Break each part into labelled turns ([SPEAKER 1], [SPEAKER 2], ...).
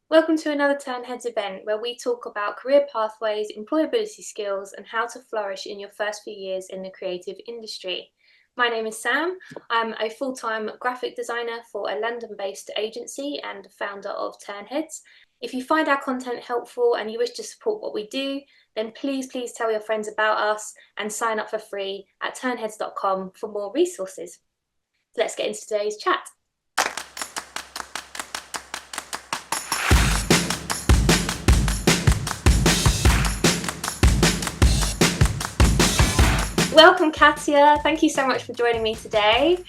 [SPEAKER 1] Welcome to another Tern Heads event where we talk about career pathways, employability skills, and how to flourish in your first few years in the creative industry. My name is Sam. I'm a full-time graphic designer for a London-based agency and founder of Tern Heads. If you find our content helpful and you wish to support what we do, then please tell your friends about us and sign up for free at turnheads.com for more resources. Let's get into today's chat. Welcome, Katja. Thank you so much for joining me today.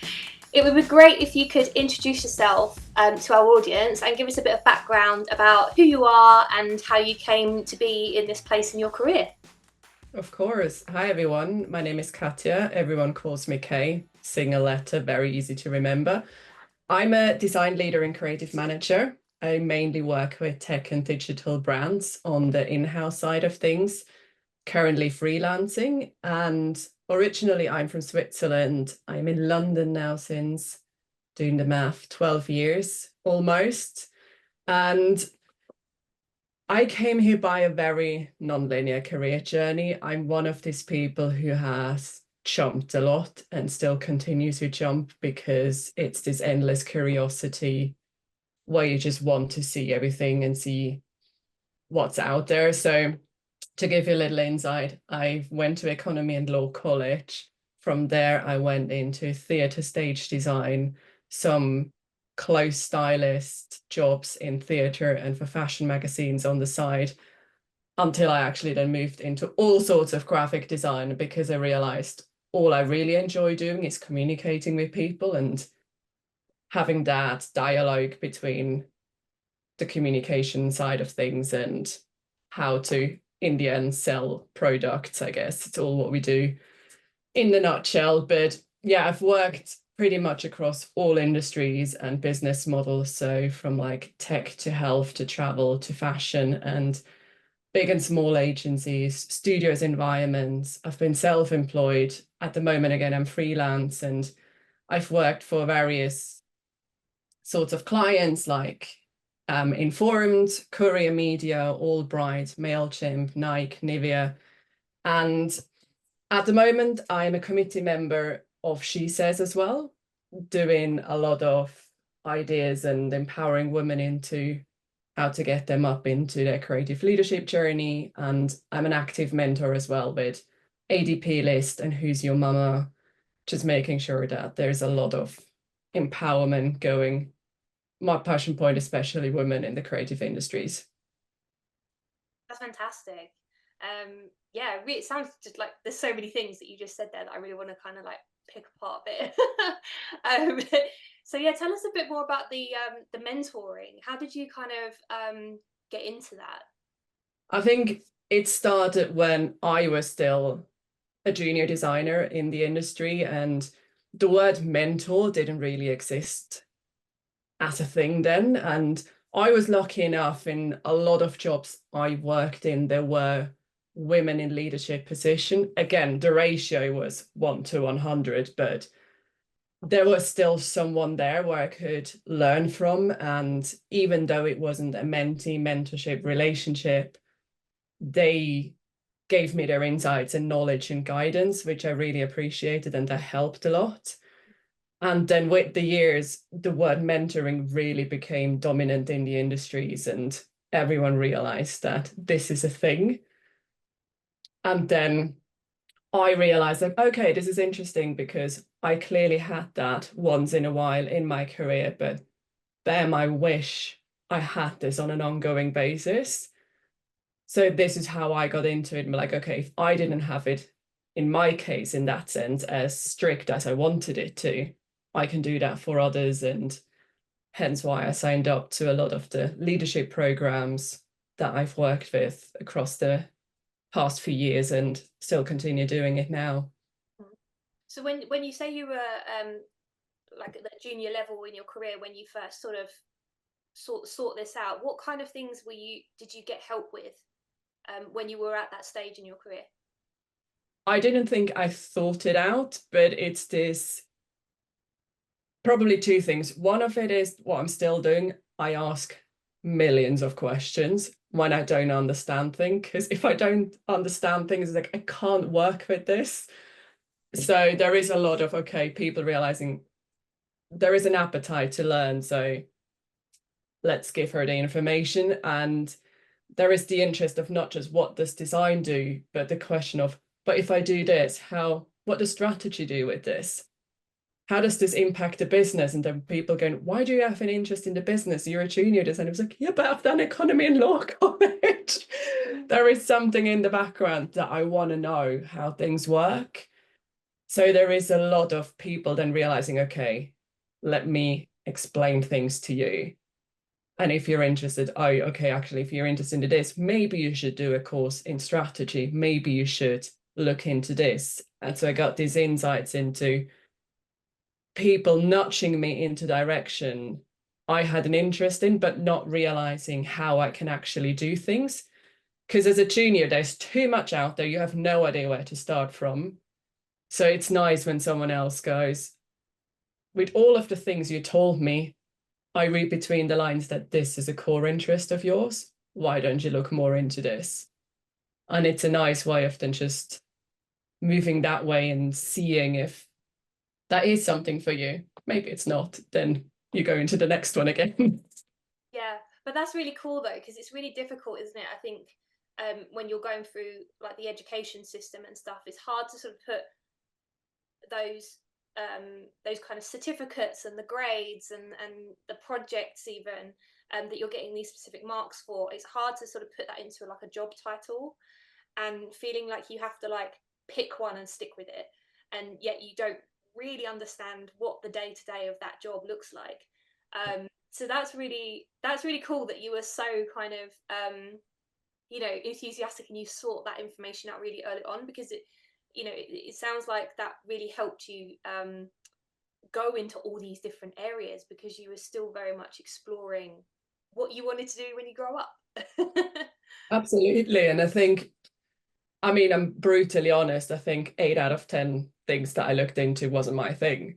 [SPEAKER 1] It would be great if you could introduce yourself to our audience and give us a bit of background about who you are and how you came to be in this place in your career.
[SPEAKER 2] Of course. Hi, everyone. My name is Katja. Everyone calls me Kay. Single letter, very easy to remember. I'm a design leader and creative manager. I mainly work with tech and digital brands on the in-house side of things, currently freelancing. And originally, I'm from Switzerland. I'm in London now since, doing the math, 12 years almost. And I came here by a very non-linear career journey. I'm one of these people who has jumped a lot and still continues to jump because it's this endless curiosity where you just want to see everything and see what's out there. So to give you a little insight, I went to economy and law college. From there, I went into theatre stage design, some close stylist jobs in theatre and for fashion magazines on the side, until I actually then moved into all sorts of graphic design because I realized all I really enjoy doing is communicating with people and having that dialogue between the communication side of things and how to, in the end, sell products. I guess it's all what we do in the nutshell. But yeah, I've worked pretty much across all industries and business models. So from like tech to health to travel to fashion and big and small agencies, studios, environments. I've been self-employed. At the moment, again, I'm freelance and I've worked for various sorts of clients like Informed, Courier Media, Albright, MailChimp, Nike, Nivea. And at the moment, I'm a committee member of She Says as well, doing a lot of ideas and empowering women into how to get them up into their creative leadership journey. And I'm an active mentor as well with ADP List and Who's Your Mama, just making sure that there's a lot of empowerment going. My passion point, especially women in the creative industries.
[SPEAKER 1] That's fantastic. Yeah, it sounds just like there's so many things that you just said there that I really want to kind of like pick apart a bit. um, so yeah, tell us a bit more about the mentoring. How did you kind of get into that?
[SPEAKER 2] I think it started when I was still a junior designer in the industry, and the word mentor didn't really exist as a thing then. And I was lucky enough in a lot of jobs I worked in, there were women in leadership position. Again, the ratio was 1 to 100, but there was still someone there where I could learn from. And even though it wasn't a mentee mentorship relationship, they gave me their insights and knowledge and guidance, which I really appreciated, and that helped a lot. And then with the years, the word mentoring really became dominant in the industries, and everyone realized that this is a thing. And then I realized, like, okay, this is interesting because I clearly had that once in a while in my career, but damn, I wish I had this on an ongoing basis. So this is how I got into it. I'm like, okay, if I didn't have it, in my case, in that sense, as strict as I wanted it to, I can do that for others. And hence why I signed up to a lot of the leadership programs that I've worked with across the past few years and still continue doing it now.
[SPEAKER 1] So when you say you were like at the junior level in your career when you first sort of sort this out, what kind of things did you get help with when you were at that stage in your career?
[SPEAKER 2] I didn't think I thought it out, but it's this probably two things. One of it is what I'm still doing. I ask millions of questions when I don't understand things. Because if I don't understand things, it's like I can't work with this. So there is a lot of, okay, people realizing there is an appetite to learn. So let's give her the information. And there is the interest of not just what does design do, but the question of, but if I do this, what does strategy do with this? How does this impact the business? And then people going, why do you have an interest in the business? You're a junior designer. I was like, yeah, but I've done economy and law college. There is something in the background that I want to know how things work. So there is a lot of people then realizing, okay, let me explain things to you. And if you're interested, oh, okay, actually, if you're interested in this, maybe you should do a course in strategy. Maybe you should look into this. And so I got these insights into people nudging me into direction I had an interest in, but not realizing how I can actually do things. Because as a junior, there's too much out there. You have no idea where to start from. So it's nice when someone else goes, with all of the things you told me, I read between the lines that this is a core interest of yours. Why don't you look more into this? And it's a nice way of then just moving that way and seeing if that is something for you. Maybe it's not, then you go into the next one again.
[SPEAKER 1] Yeah, but that's really cool though, because it's really difficult, isn't it? I think when you're going through like the education system and stuff, it's hard to sort of put those kind of certificates and the grades and the projects even that you're getting these specific marks for. It's hard to sort of put that into like a job title, and feeling like you have to like pick one and stick with it, and yet you don't really understand what the day to day of that job looks like. So that's really cool that you were so kind of enthusiastic, and you sought that information out really early on, because it sounds like that really helped you go into all these different areas, because you were still very much exploring what you wanted to do when you grow up.
[SPEAKER 2] Absolutely. And I think, I mean, I'm brutally honest. I think 8 out of 10 things that I looked into wasn't my thing.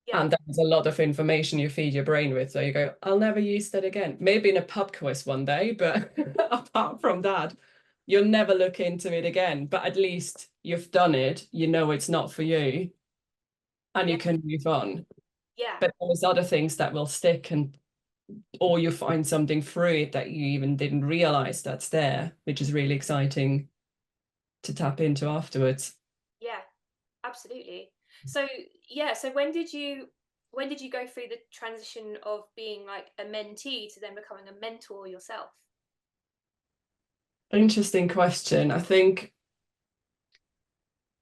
[SPEAKER 1] Yeah,
[SPEAKER 2] And there's a lot of information you feed your brain with. So you go, I'll never use that again. Maybe in a pub quiz one day, but apart from that, you'll never look into it again. But at least you've done it, you know it's not for you, and
[SPEAKER 1] yeah,
[SPEAKER 2] you can move on.
[SPEAKER 1] yeah,
[SPEAKER 2] But there's other things that will stick, and or you find something through it that you even didn't realize that's there, which is really exciting to tap into afterwards.
[SPEAKER 1] yeah, absolutely. So yeah, so when did you go through the transition of being like a mentee to then becoming a mentor yourself?
[SPEAKER 2] Interesting question. I think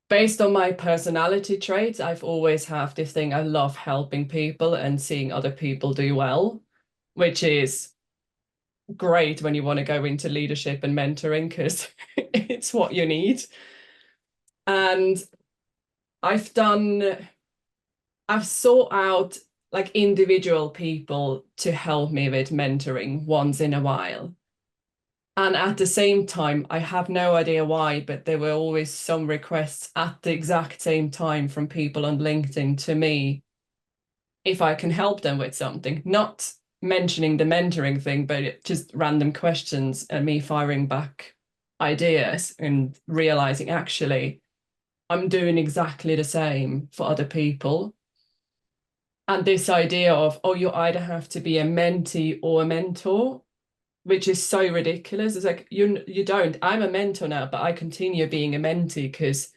[SPEAKER 2] based on my personality traits, I've always have this thing. I love helping people and seeing other people do well, which is great when you want to go into leadership and mentoring because it's what you need. And I've done, I've sought out like individual people to help me with mentoring once in a while. And at the same time, I have no idea why, but there were always some requests at the exact same time from people on LinkedIn to me if I can help them with something, not mentioning the mentoring thing, but just random questions and me firing back ideas and realizing actually I'm doing exactly the same for other people. And this idea of, oh, you either have to be a mentee or a mentor, which is so ridiculous. It's like you don't. I'm a mentor now, but I continue being a mentee because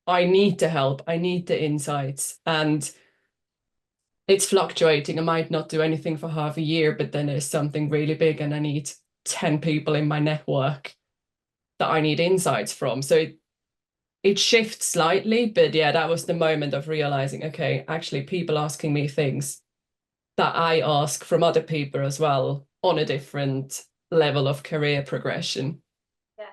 [SPEAKER 2] I need the help. I need the insights. And it's fluctuating. I might not do anything for half a year, but then there's something really big and I need 10 people in my network that I need insights from. So it shifts slightly, but yeah, that was the moment of realizing, okay, actually people asking me things that I ask from other people as well on a different level of career progression.
[SPEAKER 1] Yeah.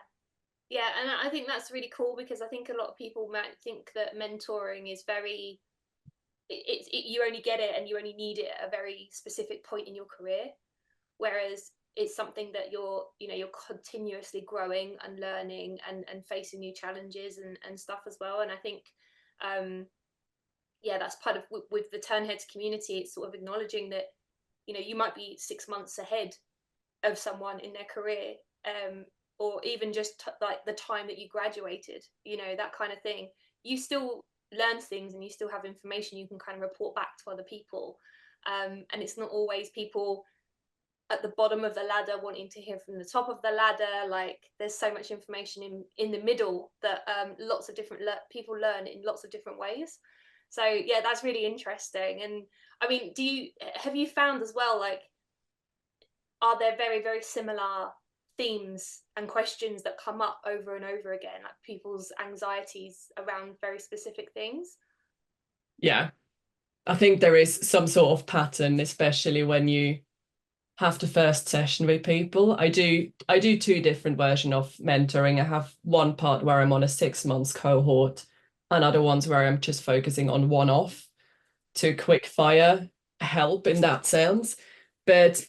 [SPEAKER 1] Yeah, and I think that's really cool, because I think a lot of people might think that mentoring is very you only get it and you only need it at a very specific point in your career, whereas it's something that you're continuously growing and learning and facing new challenges and stuff as well. And I think um yeah, that's part of with the Tern Heads community. It's sort of acknowledging that you might be 6 months ahead of someone in their career, or even just like the time that you graduated, you know, that kind of thing. You still learn things and you still have information you can kind of report back to other people. And it's not always people at the bottom of the ladder wanting to hear from the top of the ladder. Like there's so much information in the middle that lots of different people learn in lots of different ways. So yeah, that's really interesting. And I mean, have you found as well, like, are there very, very similar themes and questions that come up over and over again, like people's anxieties around very specific things?
[SPEAKER 2] Yeah, I think there is some sort of pattern, especially when you have the first session with people. I do two different versions of mentoring. I have one part where I'm on a 6 months cohort, and other ones where I'm just focusing on one-off to quick fire help in that sense. But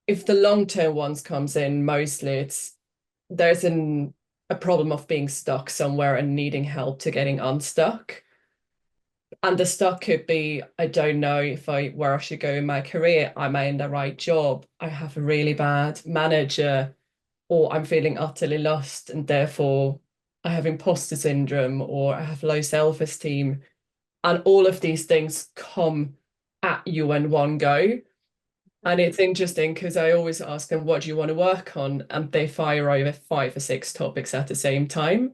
[SPEAKER 2] if the long-term ones comes in, mostly there's a problem of being stuck somewhere and needing help to getting unstuck. And the stuck could be, I don't know where I should go in my career. Am I in the right job? I have a really bad manager, or I'm feeling utterly lost and therefore I have imposter syndrome, or I have low self-esteem. And all of these things come at you in one go. And it's interesting because I always ask them, what do you want to work on? And they fire over 5 or 6 topics at the same time,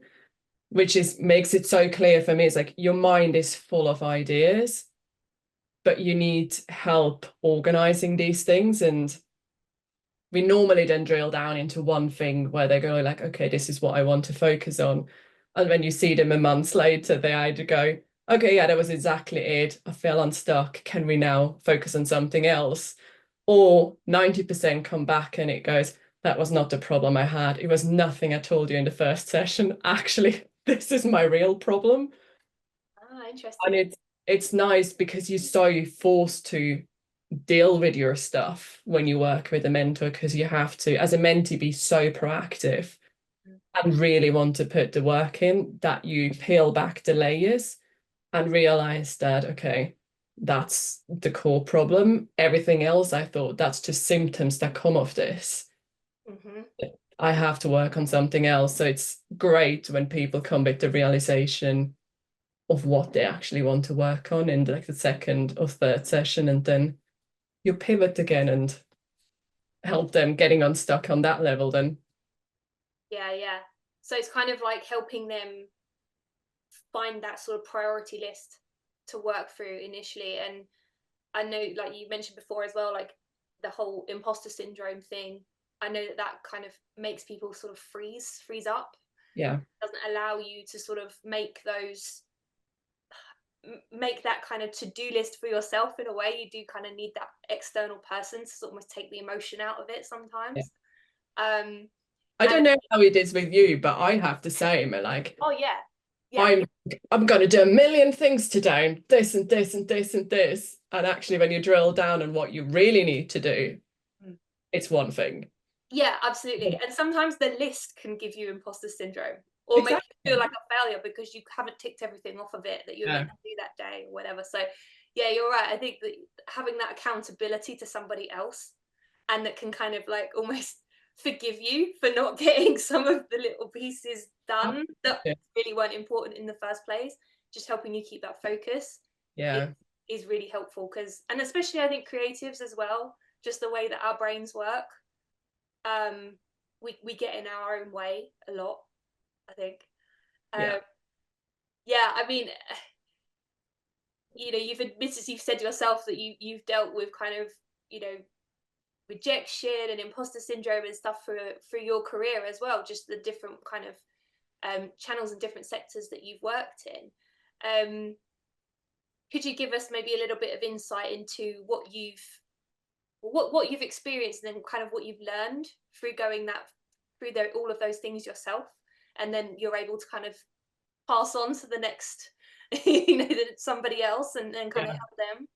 [SPEAKER 2] which makes it so clear for me. It's like your mind is full of ideas, but you need help organizing these things. And we normally then drill down into one thing where they go like, okay, this is what I want to focus on. And when you see them a month later, they either go, okay, yeah, that was exactly it. I fell unstuck. Can we now focus on something else? Or 90% come back and it goes, that was not the problem I had. It was nothing I told you in the first session. Actually, this is my real problem.
[SPEAKER 1] Ah,
[SPEAKER 2] And
[SPEAKER 1] interesting.
[SPEAKER 2] it's nice because you're so forced to deal with your stuff when you work with a mentor, because you have to, as a mentee, be so proactive and really want to put the work in that you peel back the layers and realize that, okay, that's the core problem. Everything else, I thought that's just symptoms that come of this.
[SPEAKER 1] Mm-hmm.
[SPEAKER 2] I have to work on something else. So it's great when people come with the realization of what they actually want to work on in like the second or third session, and then you pivot again and help them getting unstuck on that level then.
[SPEAKER 1] Yeah, yeah. So it's kind of like helping them find that sort of priority list to work through initially. And I know, like you mentioned before as well, like the whole imposter syndrome thing. I know that kind of makes people sort of freeze up.
[SPEAKER 2] Yeah.
[SPEAKER 1] Doesn't allow you to sort of make that kind of to-do list for yourself. In a way, you do kind of need that external person to sort of take the emotion out of it
[SPEAKER 2] Yeah.
[SPEAKER 1] sometimes. um
[SPEAKER 2] I
[SPEAKER 1] and
[SPEAKER 2] don't know how it is with you, but I have the same. Like
[SPEAKER 1] oh yeah, yeah.
[SPEAKER 2] I'm I'm gonna do a million things today, this and this and this and this. And actually when you drill down on what you really need to do,
[SPEAKER 1] Mm.
[SPEAKER 2] it's one thing.
[SPEAKER 1] Yeah, absolutely. And sometimes the list can give you imposter syndrome or make you feel
[SPEAKER 2] Exactly.
[SPEAKER 1] like a failure because you haven't ticked everything off of it that you're
[SPEAKER 2] Yeah.
[SPEAKER 1] meant to do that day or whatever. So yeah, you're right. I think that having that accountability to somebody else, and that can kind of like almost forgive you for not getting some of the little pieces done that
[SPEAKER 2] Absolutely.
[SPEAKER 1] really weren't important in the first place, just helping you keep that focus is,
[SPEAKER 2] Yeah.
[SPEAKER 1] is really helpful. Because, and especially I think creatives as well, just the way that our brains work, um we get in our own way a lot, I think.
[SPEAKER 2] Yeah.
[SPEAKER 1] um yeah, I mean, you know, you've said yourself that you've dealt with kind of, you know, rejection and imposter syndrome and stuff for your career as well, just the different kind of channels and different sectors that you've worked in. Could you give us maybe a little bit of insight into what you've experienced and then kind of what you've learned through going that through all of those things yourself, and then you're able to kind of pass on to the next you know, somebody else, and then kind of
[SPEAKER 2] Yeah.
[SPEAKER 1] help them.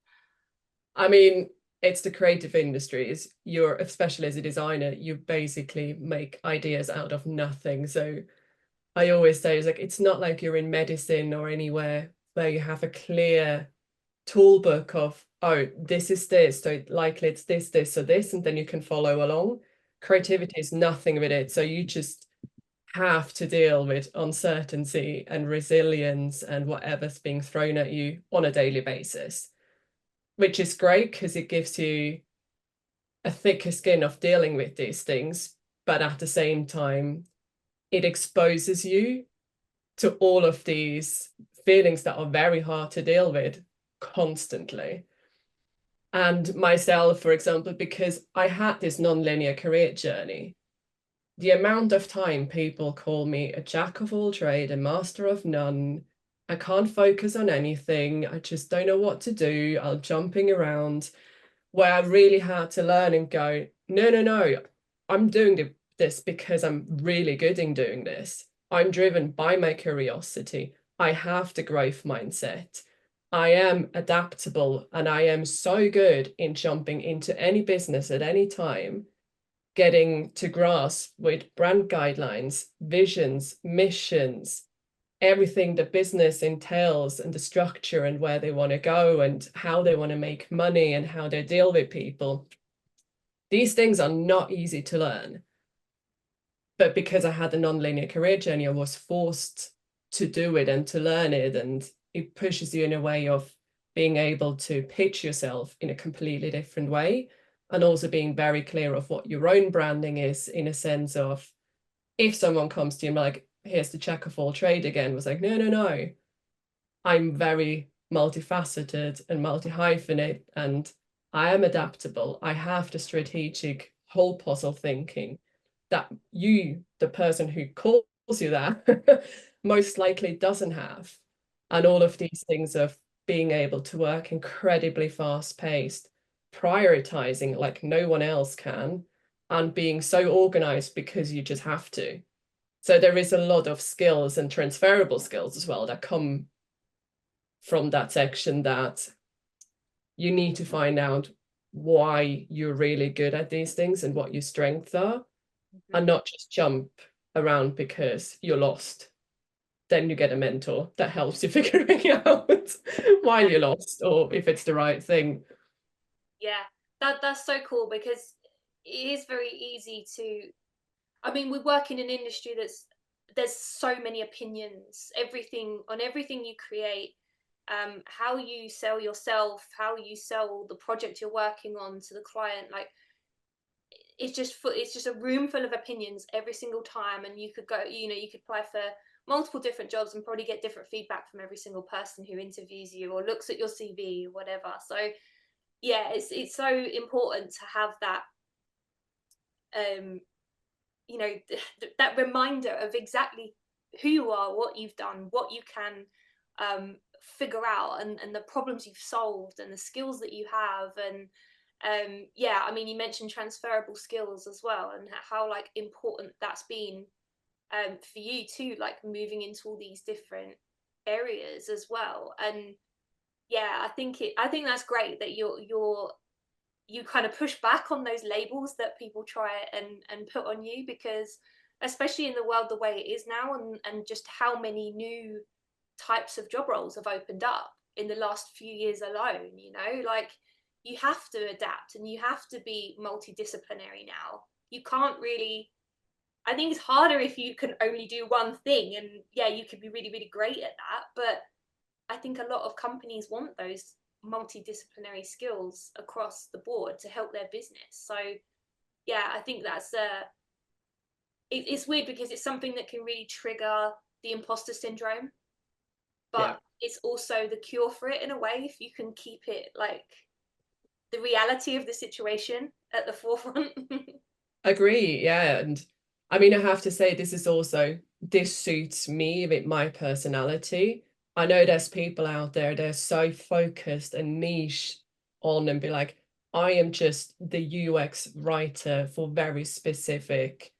[SPEAKER 2] I mean, it's the creative industries. You're, especially as a designer, you basically make ideas out of nothing. So I always say it's not like you're in medicine or anywhere where you have a clear tool book of, oh, this is this, so likely it's this, this, or this, and then you can follow along. Creativity is nothing with it. So you just have to deal with uncertainty and resilience and whatever's being thrown at you on a daily basis, which is great because it gives you a thicker skin of dealing with these things. But at the same time, it exposes you to all of these feelings that are very hard to deal with constantly. And myself, for example, because I had this non-linear career journey, the amount of time people call me a jack of all trade, a master of none, I can't focus on anything, I just don't know what to do, I'm jumping around, where I really had to learn and go, no, no, no, I'm doing this because I'm really good in doing this. I'm driven by my curiosity. I have the growth mindset. I am adaptable and I am so good in jumping into any business at any time, getting to grasp with brand guidelines, visions, missions, everything the business entails and the structure and where they want to go and how they want to make money and how they deal with people. These things are not easy to learn. But because I had a non-linear career journey, I was forced to do it and to learn it. And it pushes you in a way of being able to pitch yourself in a completely different way. And also being very clear of what your own branding is, in a sense of, if someone comes to you and like, here's the jack of all trade again, was like, no, no, no. I'm very multifaceted and multi-hyphenate, and I am adaptable. I have the strategic whole puzzle thinking that you, the person who calls you that, most likely doesn't have. And all of these things of being able to work incredibly fast-paced, prioritizing like no one else can, and being so organized because you just have to. So there is a lot of skills and transferable skills as well that come from that section, that you need to find out why you're really good at these things and what your strengths are, and not just jump around because you're lost. Then you get a mentor that helps you figuring out why you're lost or if it's the right thing.
[SPEAKER 1] Yeah, that's so cool because it is very easy to, I mean, we work in an industry there's so many opinions, everything you create, how you sell yourself, how you sell the project you're working on to the client, like it's just a room full of opinions every single time, and you could go, you could apply for multiple different jobs and probably get different feedback from every single person who interviews you or looks at your CV or whatever. So yeah, it's so important to have that um that reminder of exactly who you are, what you've done, what you can figure out, and the problems you've solved and the skills that you have. And yeah, I mean, you mentioned transferable skills as well, and how like important that's been for you too, like moving into all these different areas as well. And yeah, I think that's great that you kind of push back on those labels that people try and put on you, because especially in the world the way it is now, and just how many new types of job roles have opened up in the last few years alone, like you have to adapt and you have to be multidisciplinary now. You can't really, I think it's harder if you can only do one thing, and yeah, you could be really, really great at that, but I think a lot of companies want those multidisciplinary skills across the board to help their business. So yeah, I think it's weird because it's something that can really trigger the imposter syndrome,
[SPEAKER 2] Yeah,
[SPEAKER 1] but it's also the cure for it in a way if you can keep it like the reality of the situation at the forefront.
[SPEAKER 2] agree. Yeah. And I mean, I have to say, this suits me with my personality. I know there's people out there, they're so focused and niche on and be like, I am just the UX writer for very specific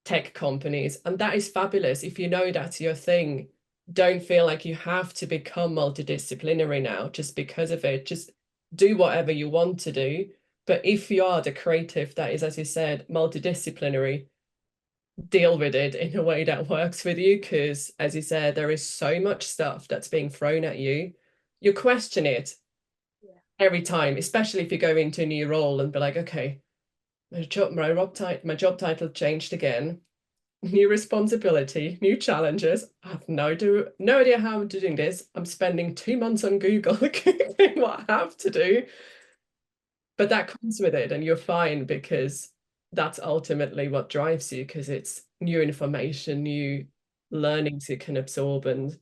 [SPEAKER 2] tech companies. And that is fabulous. If you know that's your thing, don't feel like you have to become multidisciplinary now just because of it. Just do whatever you want to do. But if you are the creative that is, as you said, multidisciplinary, deal with it in a way that works with you. Because, as you said, there is so much stuff that's being thrown at you. You question it
[SPEAKER 1] Yeah.
[SPEAKER 2] every time, especially if you go into a new role and be like, okay, my job title changed again. New responsibility, new challenges. I have no idea how I'm doing this. I'm spending 2 months on Google googling what I have to do, but that comes with it, and you're fine because that's ultimately what drives you, because it's new information, new learnings you can absorb, and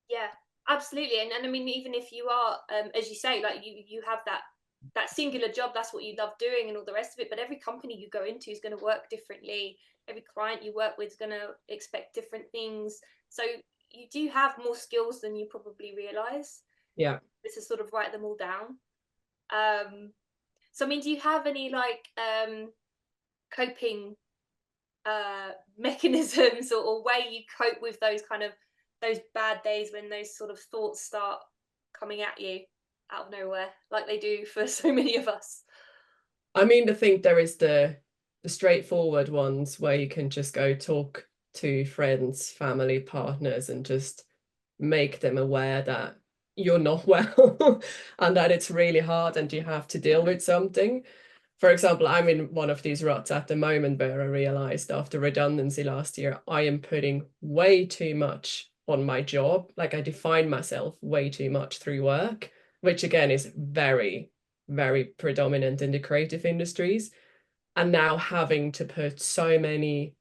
[SPEAKER 1] Yeah, absolutely. And I mean, even if you are, as you say, like you have that singular job, that's what you love doing, and all the rest of it. But every company you go into is going to work differently. Every client you work with is going to expect different things. So you do have more skills than you probably realize.
[SPEAKER 2] yeah.
[SPEAKER 1] This is sort of write them all down. So I mean, do you have any like coping mechanisms, or way you cope with those kind of those bad days when those sort of thoughts start coming at you out of nowhere, like they do for so many of us?
[SPEAKER 2] I mean, I think there is the straightforward ones where you can just go talk to friends, family, partners, and just make them aware that you're not well and that it's really hard and you have to deal with something. For example, I'm in one of these ruts at the moment where I realized after redundancy last year, I am putting way too much on my job. Like I define myself way too much through work, which again is very, very predominant in the creative industries. And now having to put so many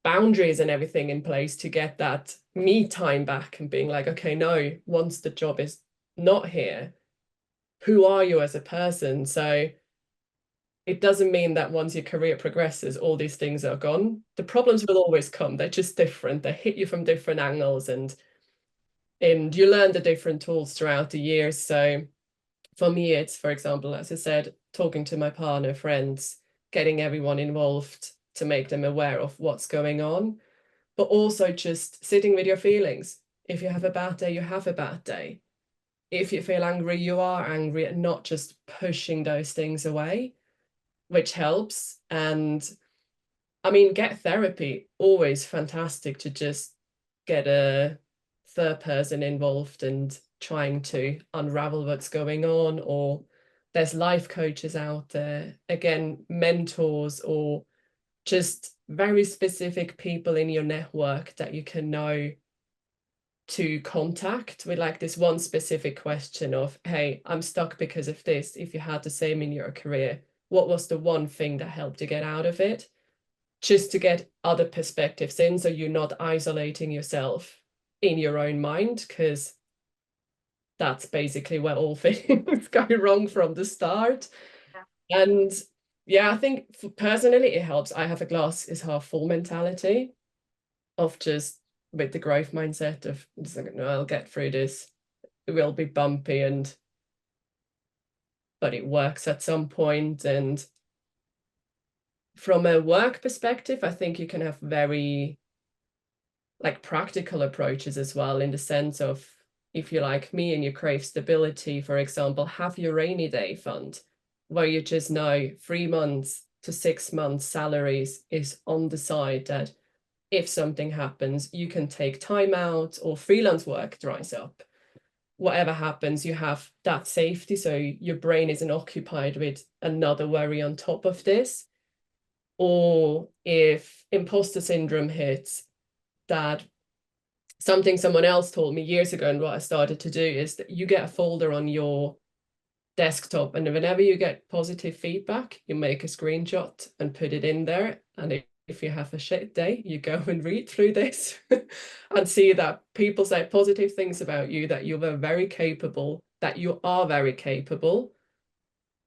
[SPEAKER 2] boundaries and everything in place to get that me time back and being like, okay, no, once the job is not here, who are you as a person? So it doesn't mean that once your career progresses, all these things are gone. The problems will always come. They're just different. They hit you from different angles, and you learn the different tools throughout the years. So for me, it's, for example, as I said, talking to my partner, friends, getting everyone involved to make them aware of what's going on, but also just sitting with your feelings. If you have a bad day, you have a bad day. If you feel angry, you are angry, and not just pushing those things away, which helps. And I mean, get therapy, always fantastic to just get a third person involved and trying to unravel what's going on. Or there's life coaches out there, again, mentors, or just very specific people in your network that you can know to contact with like this one specific question of, hey, I'm stuck because of this. If you had the same in your career, what was the one thing that helped you get out of it? Just to get other perspectives in, so you're not isolating yourself in your own mind, because that's basically where all things go wrong from the start.
[SPEAKER 1] Yeah.
[SPEAKER 2] And yeah, I think personally it helps. I have a glass is half full mentality of just with the growth mindset of just like, no, I'll get through this. It will be bumpy, but it works at some point. And from a work perspective, I think you can have very like practical approaches as well, in the sense of, if you're like me and you crave stability, for example, have your rainy day fund where you just know 3 months to 6 months salaries is on the side, that if something happens, you can take time out, or freelance work dries up. Whatever happens, you have that safety, so your brain isn't occupied with another worry on top of this. Or if imposter syndrome hits, that something someone else told me years ago, and what I started to do is that you get a folder on your desktop, and whenever you get positive feedback, you make a screenshot and put it in there. And if you have a shit day, you go and read through this and see that people say positive things about you, that you were very capable, that you are very capable.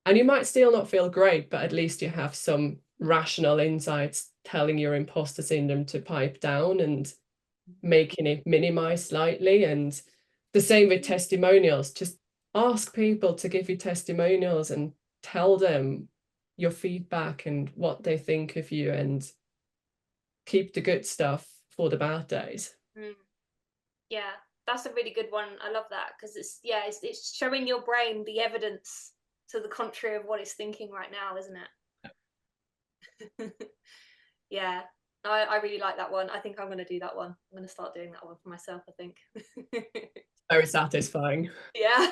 [SPEAKER 2] And you might still not feel great, but at least you have some rational insights telling your imposter syndrome to pipe down and making it minimize slightly. And the same with testimonials. Just ask people to give you testimonials and tell them your feedback and what they think of you, and keep the good stuff for the bad days.
[SPEAKER 1] Mm, yeah, that's a really good one. I love that, because it's, yeah, it's showing your brain the evidence to the contrary of what it's thinking right now, isn't it? Yeah, I really like that one. I think I'm going to do that one. I'm going to start doing that one for myself, I think.
[SPEAKER 2] Very satisfying.
[SPEAKER 1] Yeah.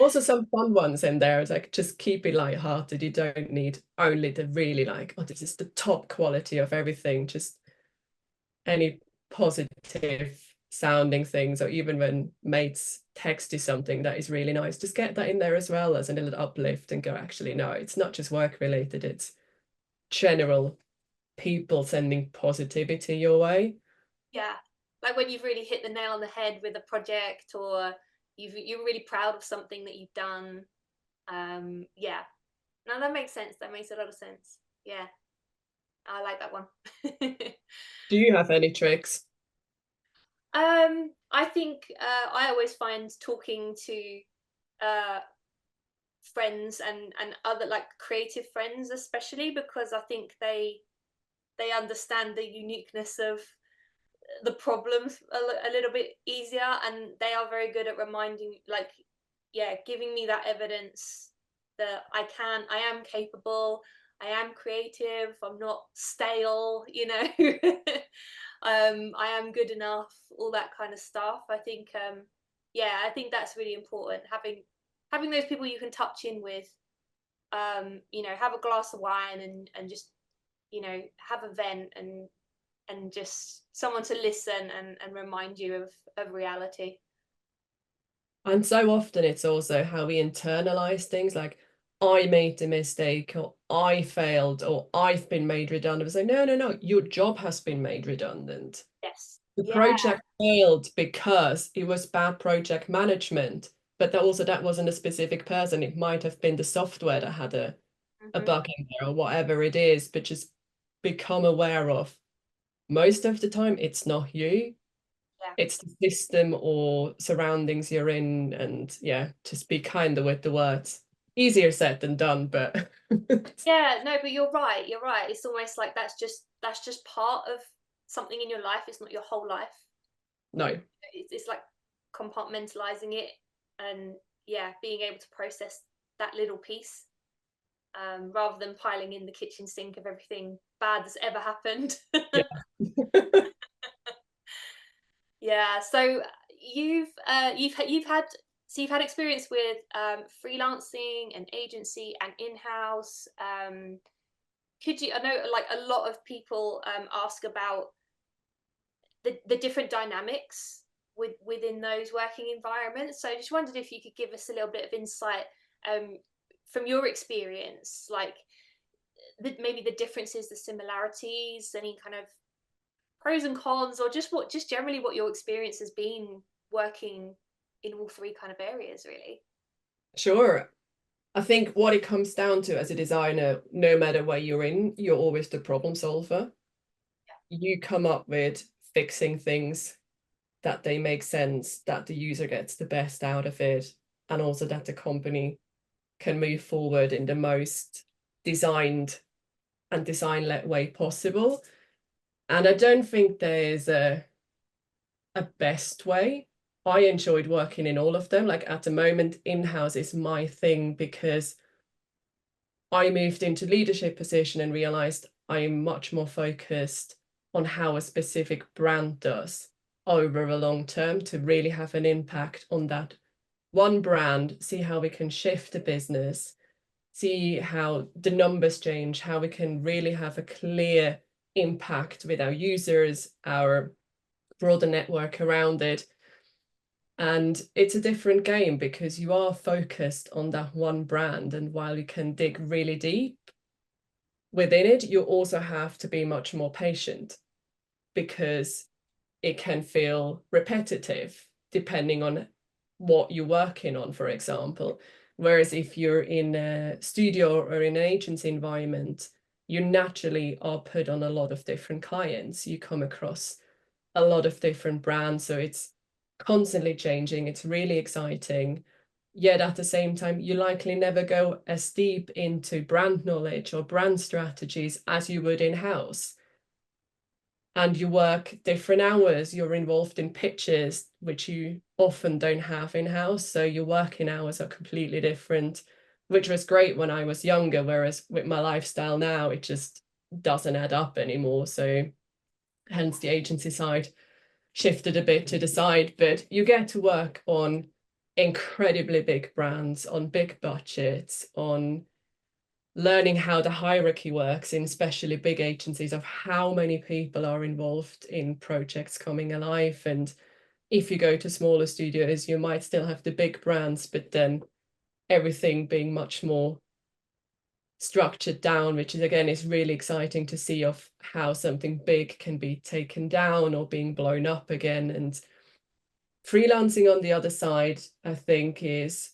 [SPEAKER 2] Also some fun ones in there. It's like just keep it light-hearted. You don't need only the really like, oh, this is the top quality of everything. Just any positive sounding things, or even when mates text you something that is really nice, just get that in there as well as a little uplift and go, actually, no, it's not just work related, it's general people sending positivity your way.
[SPEAKER 1] Yeah, like when you've really hit the nail on the head with a project, or you're really proud of something that you've done. Yeah, no, that makes sense. That makes a lot of sense. Yeah, I like that one.
[SPEAKER 2] Do you have any tricks?
[SPEAKER 1] I think I always find talking to uh, friends and other like creative friends, especially because I think they understand the uniqueness of the problems a little bit easier, and they are very good at reminding, like, yeah, giving me that evidence that I am capable, I am creative, I'm not stale, you know. I am good enough, all that kind of stuff. I think yeah, I think that's really important, having those people you can touch in with, you know, have a glass of wine and just, you know, have a vent and just someone to listen and remind you of reality.
[SPEAKER 2] And so often it's also how we internalize things like, I made a mistake, or I failed, or I've been made redundant. It's like, no, no, no, your job has been made redundant.
[SPEAKER 1] Yes.
[SPEAKER 2] The
[SPEAKER 1] Yeah.
[SPEAKER 2] project failed because it was bad project management, but that wasn't a specific person. It might have been the software that had a
[SPEAKER 1] Hmm.
[SPEAKER 2] bug in there or whatever it is, but just become aware of most of the time it's not you,
[SPEAKER 1] Yeah.
[SPEAKER 2] it's the system or surroundings you're in. And yeah, just be kinder with the words. Easier said than done, but
[SPEAKER 1] Yeah, no, but you're right. You're right. It's almost like that's just part of something in your life. It's not your whole life.
[SPEAKER 2] no.
[SPEAKER 1] It's like compartmentalizing it, and yeah, being able to process that little piece, rather than piling in the kitchen sink of everything bad that's ever happened.
[SPEAKER 2] Yeah.
[SPEAKER 1] Yeah. So you've had you've had experience with freelancing and agency and in-house. Could you? I know like a lot of people ask about the different dynamics within those working environments. So I just wondered if you could give us a little bit of insight um, from your experience, like maybe the differences, the similarities, any kind of pros and cons, or just generally what your experience has been working in all three kind of areas, really.
[SPEAKER 2] Sure. I think what it comes down to as a designer, no matter where you're in, you're always the problem solver. You come up with fixing things that they make sense, that the user gets the best out of it, and also that the company can move forward in the most designed and design-led way possible. And I don't think there's a best way. I enjoyed working in all of them. Like at the moment, in-house is my thing because I moved into leadership position and realized I'm much more focused on how a specific brand does over a long term to really have an impact on that one brand, see how we can shift the business, see how the numbers change, how we can really have a clear impact with our users, our broader network around it. And it's a different game because you are focused on that one brand. And while you can dig really deep within it, you also have to be much more patient because it can feel repetitive depending on what you're working on, for example. Whereas if you're in a studio or in an agency environment, you naturally are put on a lot of different clients. You come across a lot of different brands. So it's constantly changing. It's really exciting. Yet at the same time, you likely never go as deep into brand knowledge or brand strategies as you would in-house. And you work different hours. You're involved in pitches, which you often don't have in-house. So your working hours are completely different, which was great when I was younger. Whereas with my lifestyle now, it just doesn't add up anymore. So hence the agency side shifted a bit to the side, but you get to work on incredibly big brands on big budgets, on learning how the hierarchy works in especially big agencies of how many people are involved in projects coming alive. And if you go to smaller studios, you might still have the big brands, but then everything being much more structured down, which is again is really exciting to see of how something big can be taken down or being blown up again. And freelancing on the other side, I think, is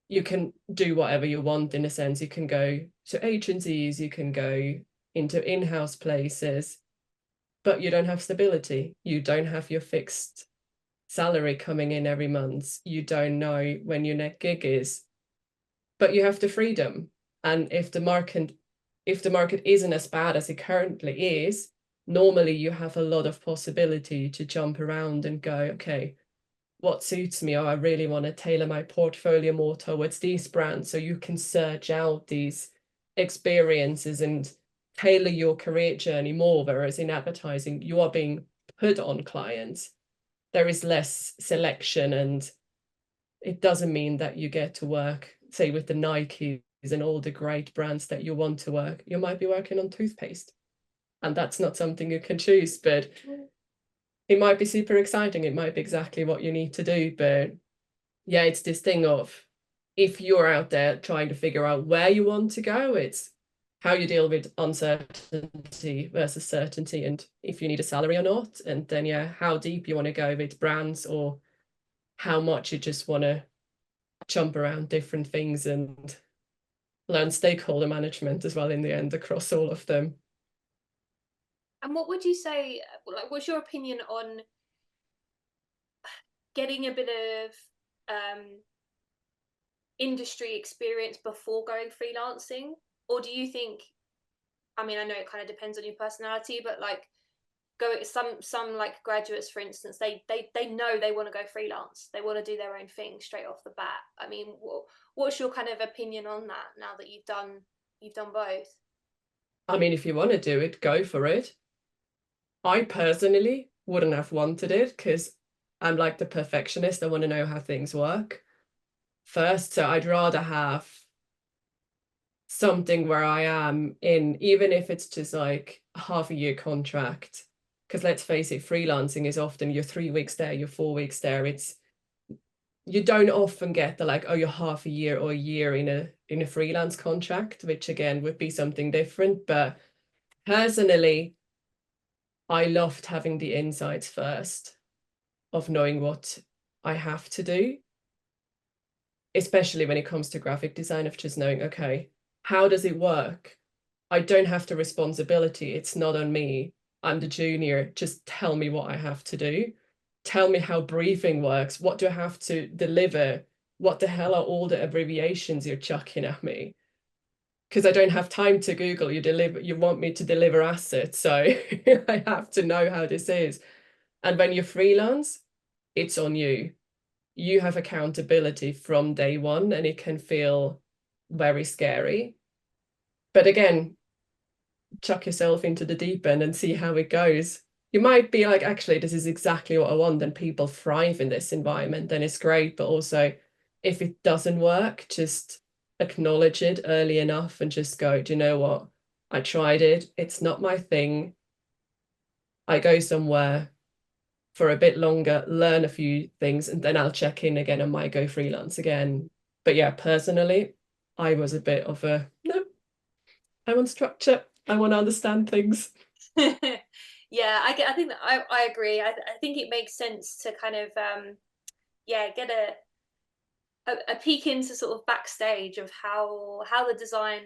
[SPEAKER 2] you can do whatever you want in a sense. You can go to agencies, you can go into in-house places, but you don't have stability. You don't have your fixed salary coming in every month. You don't know when your next gig is, but you have the freedom. And if the market isn't as bad as it currently is, normally you have a lot of possibility to jump around and go, okay, what suits me? Oh, I really want to tailor my portfolio more towards these brands. So you can search out these experiences and tailor your career journey more. Whereas in advertising, you are being put on clients. There is less selection, and it doesn't mean that you get to work, say, with the Nikes and all the great brands that you want to work. You might be working on toothpaste, and that's not something you can choose, but it might be super exciting. It might be exactly what you need to do. But yeah, it's this thing of if you're out there trying to figure out where you want to go, it's how you deal with uncertainty versus certainty, and if you need a salary or not. And then, yeah, how deep you want to go with brands, or how much you just want to jump around different things and learn stakeholder management as well in the end across all of them.
[SPEAKER 1] And what would you say, like, what's your opinion on getting a bit of industry experience before going freelancing? Or do you think, I mean, I know it kind of depends on your personality, but like some like graduates, for instance, they know they want to go freelance. They want to do their own thing straight off the bat. I mean, what's your kind of opinion on that now that you've done both?
[SPEAKER 2] I mean, if you want to do it, go for it. I personally wouldn't have wanted it because I'm like the perfectionist. I want to know how things work first. So I'd rather have something where I am in, even if it's just like a half a year contract. Because let's face it, freelancing is often you're 3 weeks there, you're 4 weeks there. It's you don't often get the like, oh, you're half a year or a year in a freelance contract, which again would be something different. But personally, I loved having the insights first of knowing what I have to do, especially when it comes to graphic design, of just knowing, okay, how does it work? I don't have the responsibility. It's not on me. I'm the junior. Just tell me what I have to do. Tell me how briefing works. What do I have to deliver? What the hell are all the abbreviations you're chucking at me? Because I don't have time to Google. You want me to deliver assets. So I have to know how this is. And when you're freelance, it's on you. You have accountability from day one, and it can feel very scary. But again, chuck yourself into the deep end and see how it goes. You might be like, actually, this is exactly what I want, and people thrive in this environment, then it's great. But also, if it doesn't work, just acknowledge it early enough and just go, do you know what? I tried it. It's not my thing. I go somewhere for a bit longer, learn a few things, and then I'll check in again and might go freelance again. But yeah, personally, I was a bit of a, no, I want structure. I want to understand things.
[SPEAKER 1] Yeah, I think that I agree. I think it makes sense to kind of yeah, get a peek into sort of backstage of how the design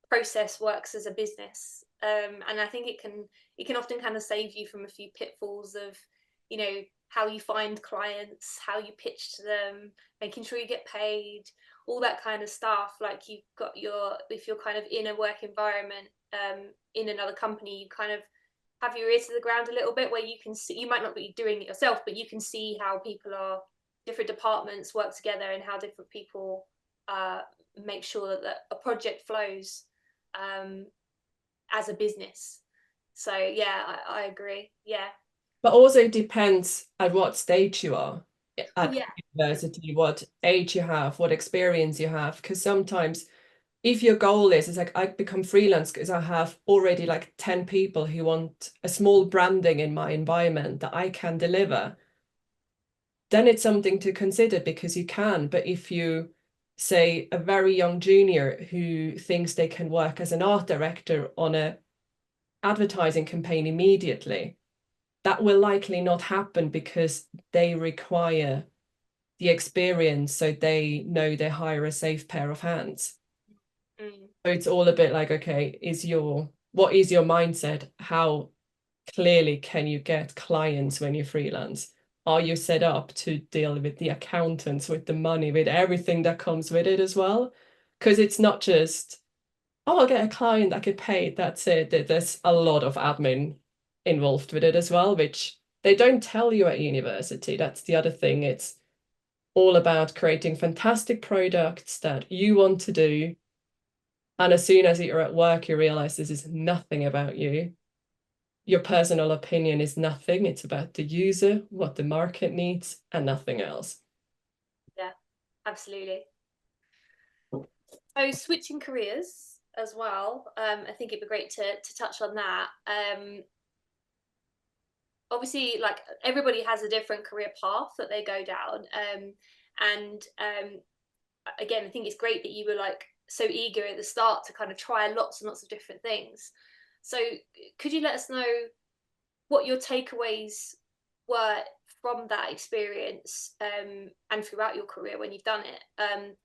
[SPEAKER 1] process works as a business. And I think it can often kind of save you from a few pitfalls of, you know, how you find clients, how you pitch to them, making sure you get paid, all that kind of stuff. Like you've got if you're kind of in a work environment in another company, you kind of have your ear to the ground a little bit, where you can see, you might not be doing it yourself, but you can see how different departments work together, and how different people make sure that a project flows as a business. So yeah, I agree. Yeah.
[SPEAKER 2] But also it depends at what stage you are. at
[SPEAKER 1] Yeah.
[SPEAKER 2] university, what age you have, what experience you have. Because sometimes if your goal is, it's like I become freelance because I have already like 10 people who want a small branding in my environment that I can deliver, then it's something to consider because you can. But if you say a very young junior who thinks they can work as an art director on a advertising campaign immediately, that will likely not happen because they require the experience so they know they hire a safe pair of hands.
[SPEAKER 1] Mm.
[SPEAKER 2] So it's all a bit like, okay, what is your mindset? How clearly can you get clients when you freelance? Are you set up to deal with the accountants, with the money, with everything that comes with it as well? Because it's not just, oh, I'll get a client, I get paid, that's it. There's a lot of admin involved with it as well, which they don't tell you at university. That's the other thing. It's all about creating fantastic products that you want to do. And as soon as you're at work, you realize this is nothing about you. Your personal opinion is nothing. It's about the user, what the market needs, and nothing else.
[SPEAKER 1] Yeah, absolutely. So switching careers as well, I think it'd be great to touch on that. Obviously, like everybody has a different career path that they go down, and again, I think it's great that you were like so eager at the start to kind of try lots and lots of different things. So could you let us know what your takeaways were from that experience, and throughout your career when you've done it?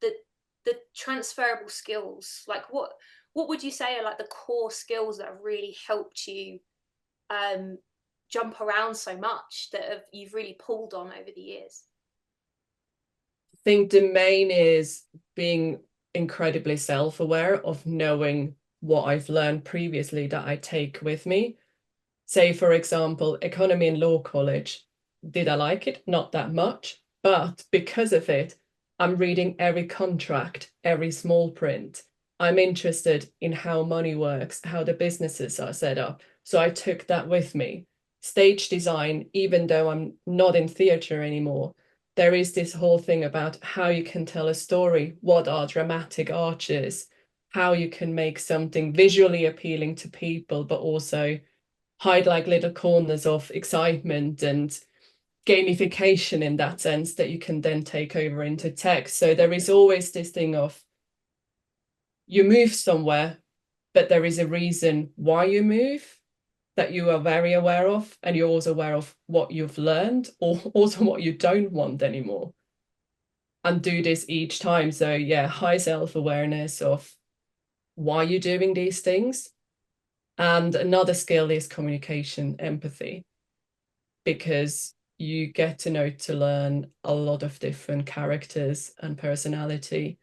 [SPEAKER 1] The transferable skills, like what would you say are like the core skills that have really helped you um, jump around so much that you've really pulled on over the years?
[SPEAKER 2] I think the main is being incredibly self-aware of knowing what I've learned previously that I take with me. Say, for example, economy and law college. Did I like it? Not that much. But because of it, I'm reading every contract, every small print. I'm interested in how money works, how the businesses are set up. So I took that with me. Stage design, even though I'm not in theatre anymore, there is this whole thing about how you can tell a story, what are dramatic arches, how you can make something visually appealing to people, but also hide like little corners of excitement and gamification in that sense that you can then take over into text. So there is always this thing of you move somewhere, but there is a reason why you move that you are very aware of, and you're also aware of what you've learned or also what you don't want anymore. And do this each time. So yeah, high self-awareness of why you're doing these things. And another skill is communication, empathy, because you get to learn a lot of different characters and personality.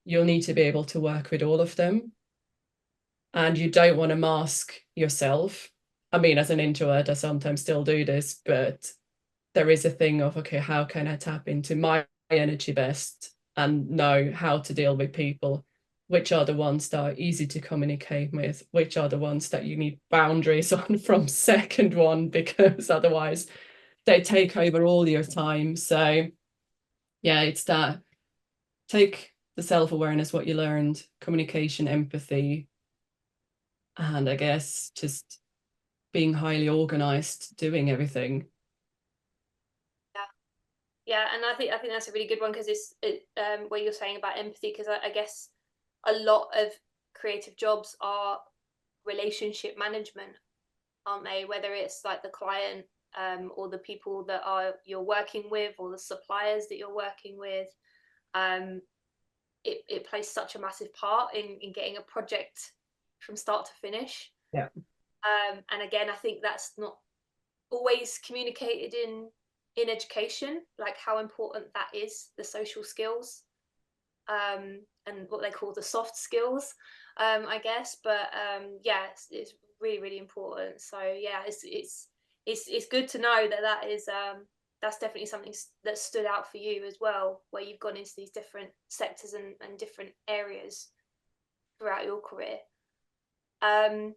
[SPEAKER 2] You'll need to be able to work with all of them. And you don't want to mask yourself. I mean, as an introvert, I sometimes still do this, but there is a thing of, okay, how can I tap into my energy best and know how to deal with people? Which are the ones that are easy to communicate with? Which are the ones that you need boundaries on from second one, because otherwise they take over all your time. So yeah, it's that take the self-awareness, what you learned, communication, empathy, and I guess just being highly organized, doing everything.
[SPEAKER 1] Yeah, yeah, and I think that's a really good one because where you're saying about empathy, because I guess a lot of creative jobs are relationship management, aren't they? Whether it's like the client, or the people that are you're working with, or the suppliers that you're working with. Um, it plays such a massive part in getting a project from start to finish.
[SPEAKER 2] Yeah.
[SPEAKER 1] And again, I think that's not always communicated in education, like how important that is, the social skills, and what they call the soft skills, I guess. But yeah, it's really really important. So yeah, it's good to know that that's definitely something that stood out for you as well, where you've gone into these different sectors and different areas throughout your career. Um,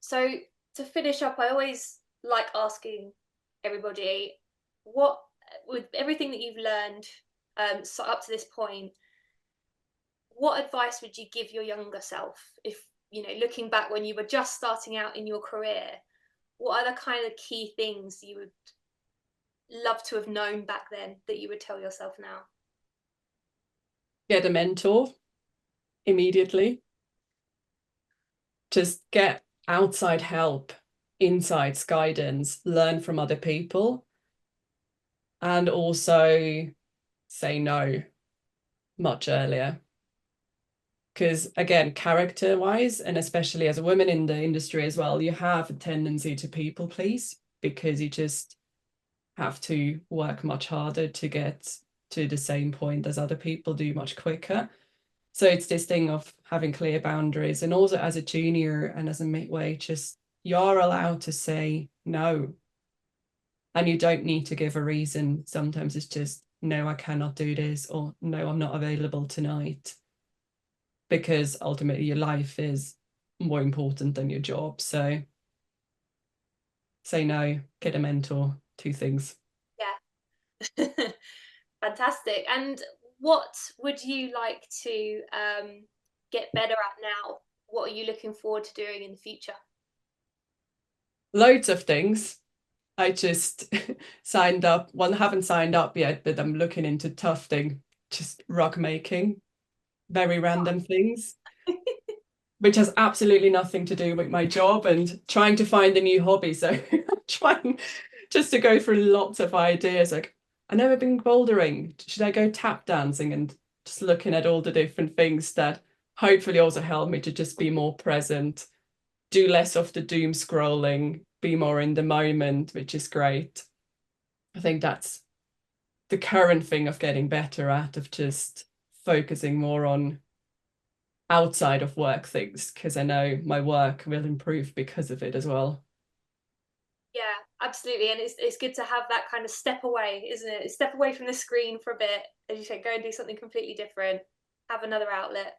[SPEAKER 1] so to finish up, I always like asking everybody what with everything that you've learned so up to this point, what advice would you give your younger self if, looking back when you were just starting out in your career, what are the kind of key things you would love to have known back then that you would tell yourself now?
[SPEAKER 2] Get a mentor immediately. Just get outside help, insights, guidance, learn from other people, and also say no much earlier. Because again, character wise, and especially as a woman in the industry as well, you have a tendency to people please because you just have to work much harder to get to the same point as other people do much quicker. So it's this thing of having clear boundaries, and also as a junior and as a midway, just you're allowed to say no. And you don't need to give a reason. Sometimes it's just, no, I cannot do this, or no, I'm not available tonight. Because ultimately your life is more important than your job. So say no, get a mentor, two things.
[SPEAKER 1] Yeah. Fantastic. And what would you like to get better at now? What are you looking forward to doing in the future?
[SPEAKER 2] Loads of things. I just signed up. Well, I haven't signed up yet, but I'm looking into tufting, just rug making, very random things, which has absolutely nothing to do with my job, and trying to find a new hobby. So I'm trying just to go through lots of ideas. Like, I've never been bouldering. Should I go tap dancing? And just looking at all the different things that hopefully also help me to just be more present, do less of the doom scrolling, be more in the moment, which is great. I think that's the current thing of getting better at, of just focusing more on outside of work things, because I know my work will improve because of it as well.
[SPEAKER 1] Yeah, absolutely. And it's good to have that kind of step away, isn't it? Step away from the screen for a bit, as you say, go and do something completely different, have another outlet.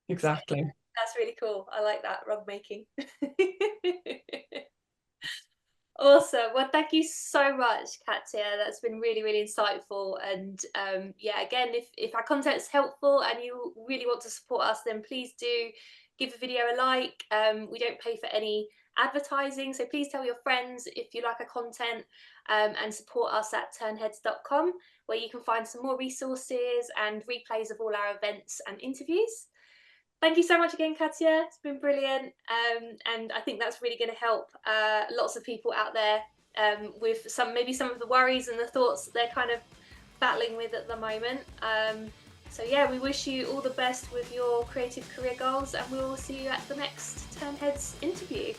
[SPEAKER 1] So
[SPEAKER 2] Exactly.
[SPEAKER 1] that's really cool. I like that, rug making. Awesome. Well, thank you so much, Katya. That's been really, really insightful. And yeah, again, if our content's helpful and you really want to support us, then please do give the video a like. We don't pay for any advertising, so please tell your friends if you like our content, and support us at turnheads.com, where you can find some more resources and replays of all our events and interviews. Thank you so much again, Katya. It's been brilliant. And I think that's really going to help lots of people out there with maybe some of the worries and the thoughts that they're kind of battling with at the moment. So yeah, we wish you all the best with your creative career goals, and we'll see you at the next Tern Heads interview.